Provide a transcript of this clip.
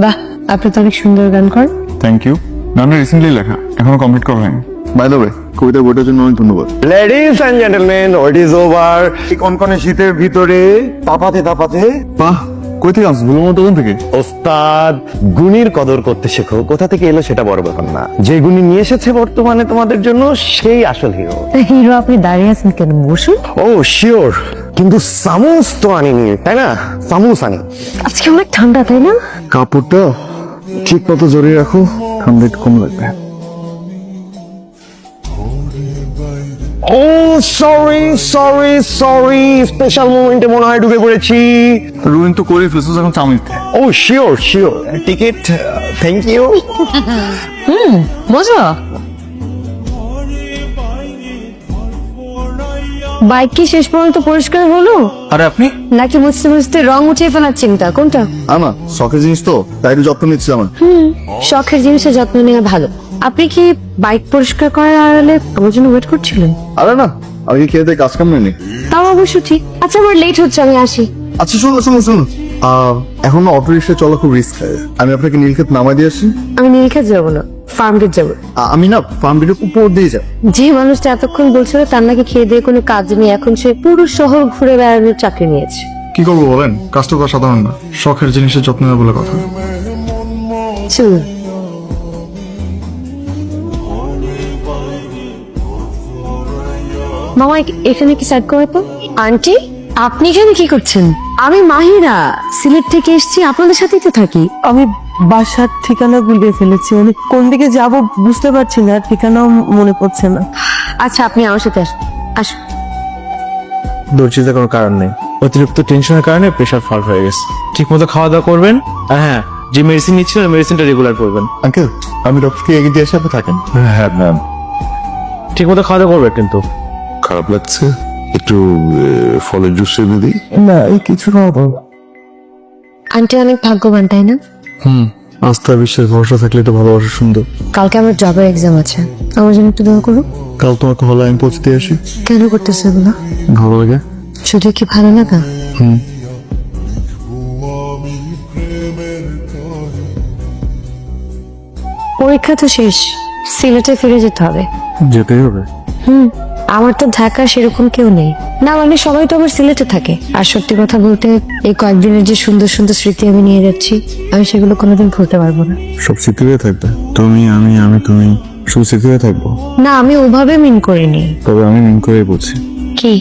বাহ, আপনি তো অনেক সুন্দর গান করেন। Thank you. গানটা রিসেন্টলি লেখা, এখনো কমপ্লিট করা হয়নি। বাই দ্য ওয়ে, কবিতা বইটার জন্য অনেক ধন্যবাদ। Ladies and gentleman, wait is over. কনকনে শীতের ভিতরে তাপাতে তাপাতে বাহ, কই থেকে আসছো? ভুলের মতো দোকান থেকে? ওস্তাদ, গুণীর কদর করতে শেখো। কোথা থেকে এলো সেটা বড় ব্যাপার না, যে গুণী নিয়ে এসেছে বর্তমানে তোমাদের জন্য সেই আসল হিরো। হিরো, আপনি দাঁড়িয়ে আছেন কেন? বসুন। ও শিওর, কিন্তু সামুস তো আনিনি, তাই না? সামুস আনি। আজকে অনেক ঠান্ডা, তাই না? কাপড়টা ঠিক মতো জড়িয়ে রাখো, ঠান্ডা একটু কম লাগবে। ও সরি সরি সরি, স্পেশাল মোমেন্টে মনে হয় ঢুকে পড়েছি। রুইন তো করে ফেলছো, এখন চাউমিন খায়। ও sure sure, ticket, thank you. মজা। বাইক কি শেষ পর্যন্ত পরিষ্কার হলো আরে আপনি? নাকি মুছতে মুছতে রং উঠিয়ে ফেলার চিন্তা? কোনটা? না, শখের জিনিস তো, তাই একটু যত্ন নিচ্ছি আমার। শখের জিনিসের যত্ন নেওয়া ভালো। আপনি কি বাইক পরিষ্কার করার আড়ালে আমার জন্য ওয়েট করছিলেন? আরে না, আমি কি খেয়ে দিয়ে কাজ কাম নেই। তাও অবশ্য ঠিক। আচ্ছা, আমার লেট হচ্ছে, আমি আসি। আচ্ছা শুনুন শুনুন শুনুন, এখন অটো রিক্সা চলা খুব রিস্ক। আমি আপনাকে নীলক্ষেত নামাই দিয়ে আসি। আমি নীলক্ষেত যাবো না, ফার্ম গেট যাবো। আমি না ফার্ম গেটের উপর দিয়ে যাব। যে মানুষটা এতক্ষণ বলছিল তার নাকি খেয়ে দিয়ে কোনো কাজ নেই, এখন সে পুরো শহর ঘুরে বেড়ানোর চাকরি নিয়েছে। কি করবো বলেন, কাজটা করা সাধারণ না। শখের জিনিসের যত্ন নেওয়া বলে কথা। চলুন। মামা, এখানে কি সাইড করে তো? আন্টি, আপনি এখানে কি করছেন? আমি মাহিরা, সিলেট থেকে এসেছি, আপনাদের সাথেই তো থাকি। আমি বাসার ঠিকানা গুলিয়ে ফেলেছি, আমি কোন দিকে যাব বুঝতে পারছি না, ঠিকানাও মনে পড়ছে না। আচ্ছা, আপনি আমার সাথে আসুন। আসুন। দুশ্চিন্তার কোনো কারণ নেই, অতিরিক্ত টেনশনের কারণে প্রেশার ফল হয়ে গেছে। ঠিক মতো খাওয়া দাওয়া করবেন, আর হ্যাঁ, যে মেডিসিন নিচ্ছিলেন মেডিসিনটা রেগুলার করবেন। আঙ্কেল, আমি ডক্টরকে এগিয়ে দিয়ে এসে আপনি থাকেন। হ্যাঁ ম্যাম, ঠিক মতো খাওয়া দাওয়া করবেন কিন্তু। খারাপ লাগছে, একটু ফলের জুস এনে দিই। না, এই কিছু খাওয়া। আন্টি অনেক ভাগ্যবান, তাই না? আস্থা বিশ্বাস ভরসা থাকলে তো ভালোবাসা সুন্দর। কালকে আমার জবের এক্সাম আছে, আমার জন্য একটু দোয়া করো। কাল তোমাকে হলে আমি পৌঁছে দিয়ে আসি। কেন করতেছে এগুলো? ভালো লাগে। শুধু কি ভালো লাগা? পরীক্ষা তো শেষ, সিলেটে ফিরে যেতে হবে। যেতেই হবে। আমার তো ঢাকা সেরকম কেউ নেই না, মানে সবাই তো আমার সিলেটে থাকে। আর সত্যি কথা বলতে, এই কয়েকদিনের যে সুন্দর সুন্দর স্মৃতি আমি নিয়ে যাচ্ছি, আমি সেগুলো কোনোদিন ভুলতে পারবো না। সব স্মৃতি হয়ে থাকবে। তুমি আমি তুমি সব স্মৃতি হয়ে থাকবো। না, আমি ওভাবে মিন করিনি। তবে আমি মিন করেই বলছি। কি?